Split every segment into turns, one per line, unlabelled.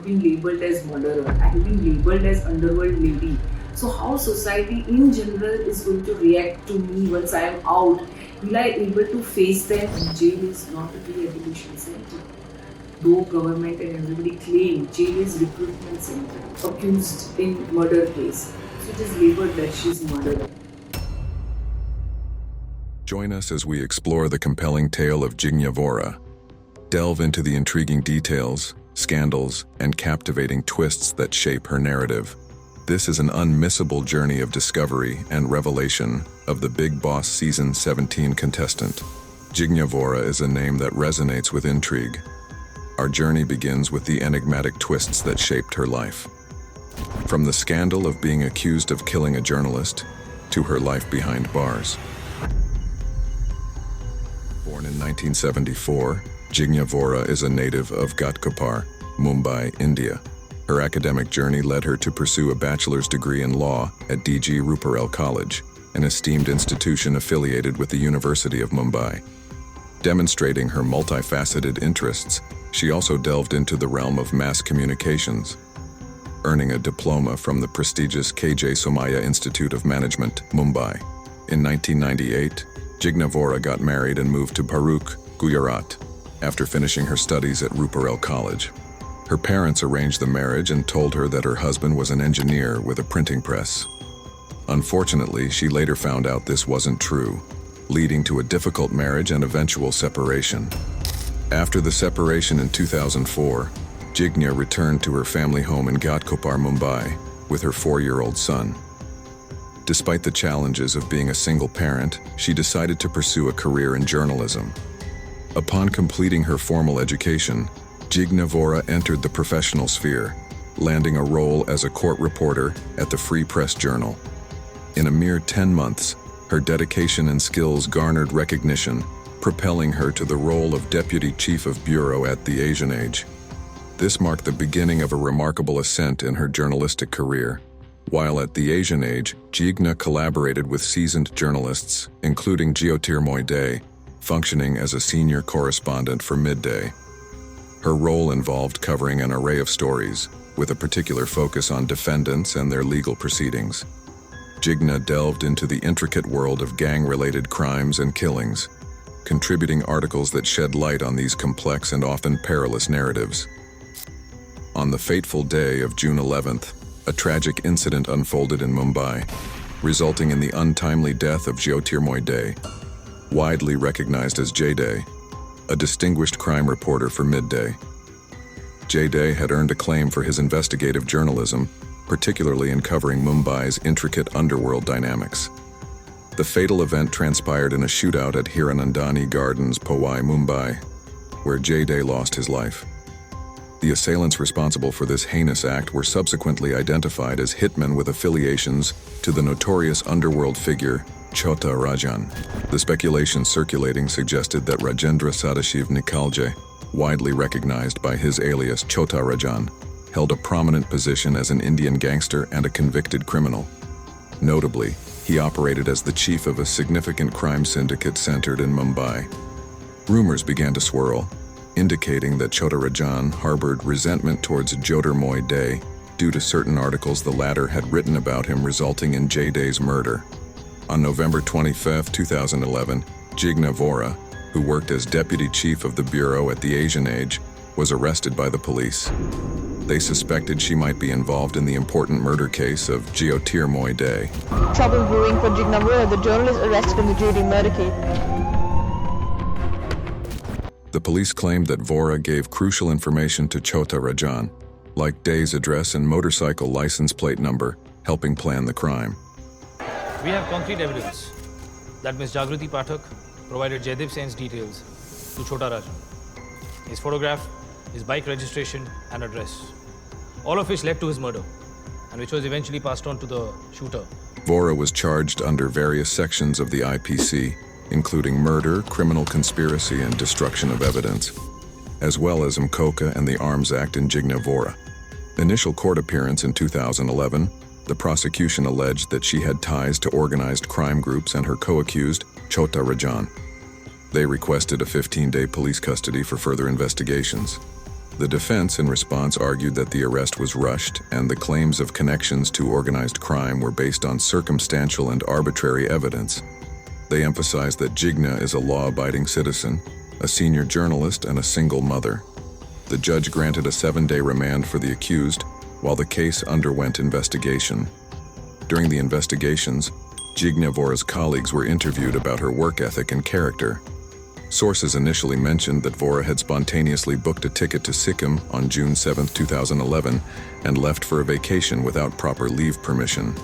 been labeled as murderer, I have been labeled as underworld lady. So how society in general is going to react to me once I am out? Will I able to face them? Jail is not a rehabilitation center. Though government and everybody claim jail is recruitment center. Accused in murder case, so it is labeled that she's murderer.
Join us as we explore the compelling tale of Jigna Vora. Delve into the intriguing details, scandals, and captivating twists that shape her narrative. This is an unmissable journey of discovery and revelation of the Bigg Boss Season 17 contestant. Jigna Vora is a name that resonates with intrigue. Our journey begins with the enigmatic twists that shaped her life. From the scandal of being accused of killing a journalist to her life behind bars. Born in 1974, Jigna Vora is a native of Ghatkopar, Mumbai, India. Her academic journey led her to pursue a bachelor's degree in law at DG Ruparel College, an esteemed institution affiliated with the University of Mumbai. Demonstrating her multifaceted interests, she also delved into the realm of mass communications, earning a diploma from the prestigious KJ Somaiya Institute of Management, Mumbai. In 1998, Jigna Vora got married and moved to Bharuch, Gujarat, after finishing her studies at Ruparel College. Her parents arranged the marriage and told her that her husband was an engineer with a printing press. Unfortunately, she later found out this wasn't true, leading to a difficult marriage and eventual separation. After the separation in 2004, Jigna returned to her family home in Ghatkopar, Mumbai, with her 4-year-old son. Despite the challenges of being a single parent, she decided to pursue a career in journalism. Upon completing her formal education, Jigna Vora entered the professional sphere, landing a role as a court reporter at the Free Press Journal. In a mere 10 months, her dedication and skills garnered recognition, propelling her to the role of Deputy Chief of Bureau at The Asian Age. This marked the beginning of a remarkable ascent in her journalistic career. While at The Asian Age, Jigna collaborated with seasoned journalists, including Jyotirmoy Dey, functioning as a senior correspondent for Midday. Her role involved covering an array of stories, with a particular focus on defendants and their legal proceedings. Jigna delved into the intricate world of gang-related crimes and killings, contributing articles that shed light on these complex and often perilous narratives. On the fateful day of June 11th, a tragic incident unfolded in Mumbai, resulting in the untimely death of Jyotirmoy Dey, widely recognized as J-Day, a distinguished crime reporter for Midday. J-Day had earned acclaim for his investigative journalism, particularly in covering Mumbai's intricate underworld dynamics. The fatal event transpired in a shootout at Hiranandani Gardens, Powai, Mumbai, where J-Day lost his life. The assailants responsible for this heinous act were subsequently identified as hitmen with affiliations to the notorious underworld figure Chhota Rajan. The speculation circulating suggested that Rajendra Sadashiv Nikalje, widely recognized by his alias Chhota Rajan, held a prominent position as an Indian gangster and a convicted criminal. Notably, he operated as the chief of a significant crime syndicate centered in Mumbai. Rumors began to swirl, indicating that Chhota Rajan harbored resentment towards Jyotirmoy Dey due to certain articles the latter had written about him, resulting in J-Day's murder. On November 25, 2011, Jigna Vora, who worked as deputy chief of the bureau at The Asian Age, was arrested by the police. They suspected she might be involved in the important murder case of Jyotirmoy Dey.
Trouble brewing for Jigna Vora, the journalist arrested in the Judy murder case.
The police claimed that Vora gave crucial information to Chhota Rajan, like Dey's address and motorcycle license plate number, helping plan the crime.
We have concrete evidence that Ms. Jagrati Pathak provided Jaidev Sen's details to Chhota Rajan. His photograph, his bike registration and address, all of which led to his murder, and which was eventually passed on to the shooter.
Vora was charged under various sections of the IPC, including murder, criminal conspiracy, and destruction of evidence, as well as MCOCA and the Arms Act in Jigna Vora. Initial court appearance in 2011, the prosecution alleged that she had ties to organized crime groups and her co-accused, Chhota Rajan. They requested a 15-day police custody for further investigations. The defense, in response, argued that the arrest was rushed and the claims of connections to organized crime were based on circumstantial and arbitrary evidence. They emphasized that Jigna is a law-abiding citizen, a senior journalist, and a single mother. The judge granted a 7-day remand for the accused, while the case underwent investigation. During the investigations, Jigna Vora's colleagues were interviewed about her work ethic and character. Sources initially mentioned that Vora had spontaneously booked a ticket to Sikkim on June 7, 2011, and left for a vacation without proper leave permission.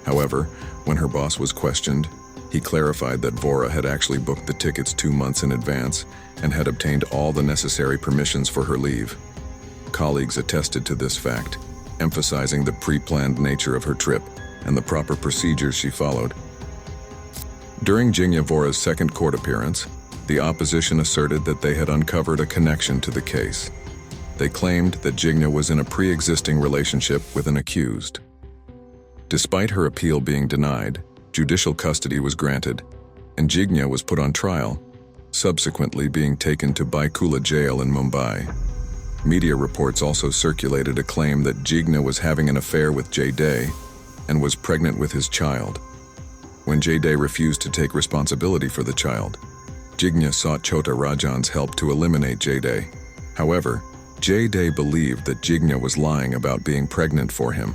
However, when her boss was questioned, he clarified that Vora had actually booked the tickets 2 months in advance and had obtained all the necessary permissions for her leave. Colleagues attested to this fact, emphasizing the pre-planned nature of her trip and the proper procedures she followed. During Jigna Vora's second court appearance, the opposition asserted that they had uncovered a connection to the case. They claimed that Jigna was in a pre-existing relationship with an accused. Despite her appeal being denied, judicial custody was granted, and Jigna was put on trial, subsequently being taken to Byculla Jail in Mumbai. Media reports also circulated a claim that Jigna was having an affair with Dey and was pregnant with his child. When Dey refused to take responsibility for the child, Jigna sought Chhota Rajan's help to eliminate Dey. However, Dey believed that Jigna was lying about being pregnant for him.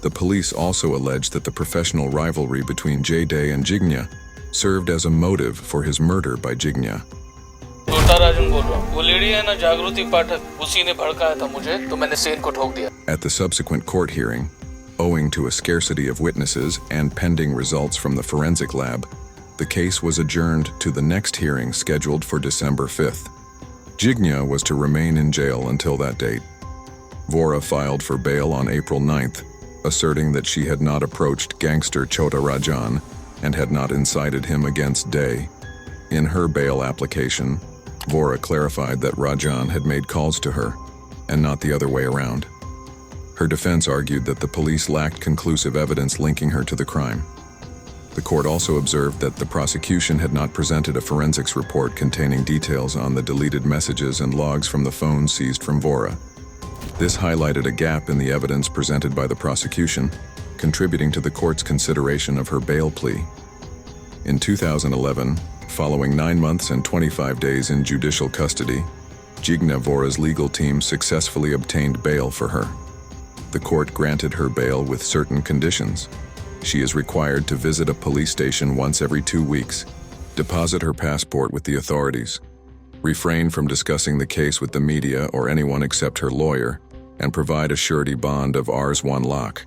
The police also alleged that the professional rivalry between Dey and Jigna served as a motive for his murder by Jigna.
छोटा राजन बोल रहा हूँ। वो lady है ना जागृति पाठक, उसी ने भड़काया था मुझे, तो मैंने सेन को ठोक दिया।
At the subsequent court hearing, owing to a scarcity of witnesses and pending results from the forensic lab, the case was adjourned to the next hearing scheduled for December 5th. Jigna was to remain in jail until that date. Vora filed for bail on April 9th, asserting that she had not approached gangster Chhota Rajan and had not incited him against Dey. In her bail application, Vora clarified that Rajan had made calls to her, and not the other way around. Her defense argued that the police lacked conclusive evidence linking her to the crime. The court also observed that the prosecution had not presented a forensics report containing details on the deleted messages and logs from the phone seized from Vora. This highlighted a gap in the evidence presented by the prosecution, contributing to the court's consideration of her bail plea. In 2011, following 9 months and 25 days in judicial custody, Jigna Vora's legal team successfully obtained bail for her. The court granted her bail with certain conditions. She is required to visit a police station once every 2 weeks, deposit her passport with the authorities, refrain from discussing the case with the media or anyone except her lawyer, and provide a surety bond of Rs1 lakh.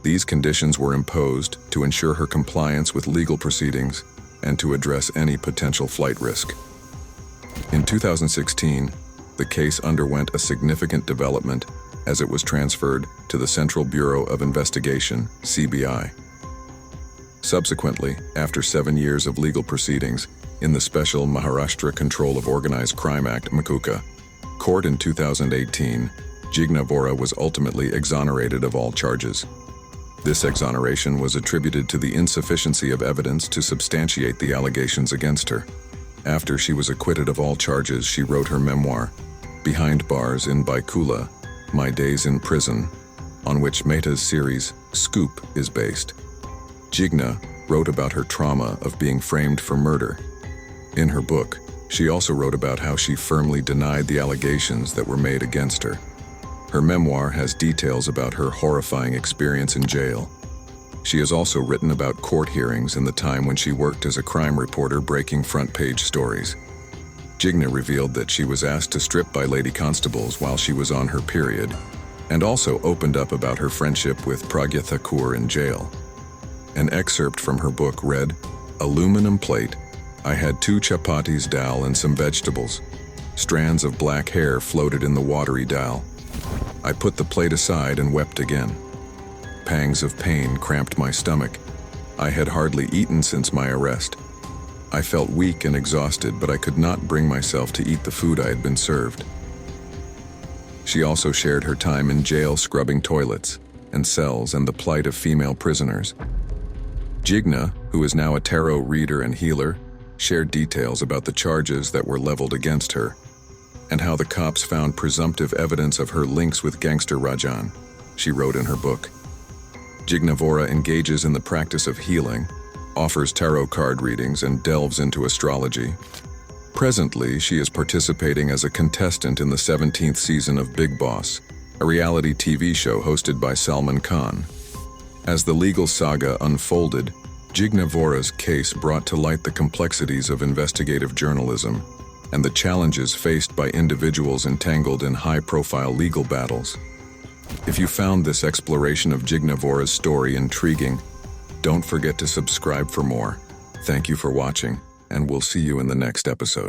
These conditions were imposed to ensure her compliance with legal proceedings and to address any potential flight risk. In 2016, the case underwent a significant development as it was transferred to the Central Bureau of Investigation, CBI. Subsequently, after 7 years of legal proceedings in the Special Maharashtra Control of Organized Crime Act, MCOCA, court in 2018, Jigna Vora was ultimately exonerated of all charges. This exoneration was attributed to the insufficiency of evidence to substantiate the allegations against her. After she was acquitted of all charges, she wrote her memoir, Behind Bars in Byculla, My Days in Prison, on which Mehta's series, Scoop, is based. Jigna wrote about her trauma of being framed for murder. In her book, she also wrote about how she firmly denied the allegations that were made against her. Her memoir has details about her horrifying experience in jail. She has also written about court hearings and the time when she worked as a crime reporter breaking front-page stories. Jigna revealed that she was asked to strip by lady constables while she was on her period, and also opened up about her friendship with Pragya Thakur in jail. An excerpt from her book read, Aluminum plate, I had 2 chapatis dal and some vegetables. Strands of black hair floated in the watery dal. I put the plate aside and wept again. Pangs of pain cramped my stomach. I had hardly eaten since my arrest. I felt weak and exhausted, but I could not bring myself to eat the food I had been served. She also shared her time in jail scrubbing toilets and cells and the plight of female prisoners. Jigna, who is now a tarot reader and healer, shared details about the charges that were leveled against her. and how the cops found presumptive evidence of her links with gangster Rajan, she wrote in her book. Jigna Vora engages in the practice of healing, offers tarot card readings, and delves into astrology. Presently, she is participating as a contestant in the 17th season of Bigg Boss, a reality TV show hosted by Salman Khan. As the legal saga unfolded, Jigna Vora's case brought to light the complexities of investigative journalism and the challenges faced by individuals entangled in high-profile legal battles. If you found this exploration of Jigna Vora's story intriguing, don't forget to subscribe for more. Thank you for watching, and we'll see you in the next episode.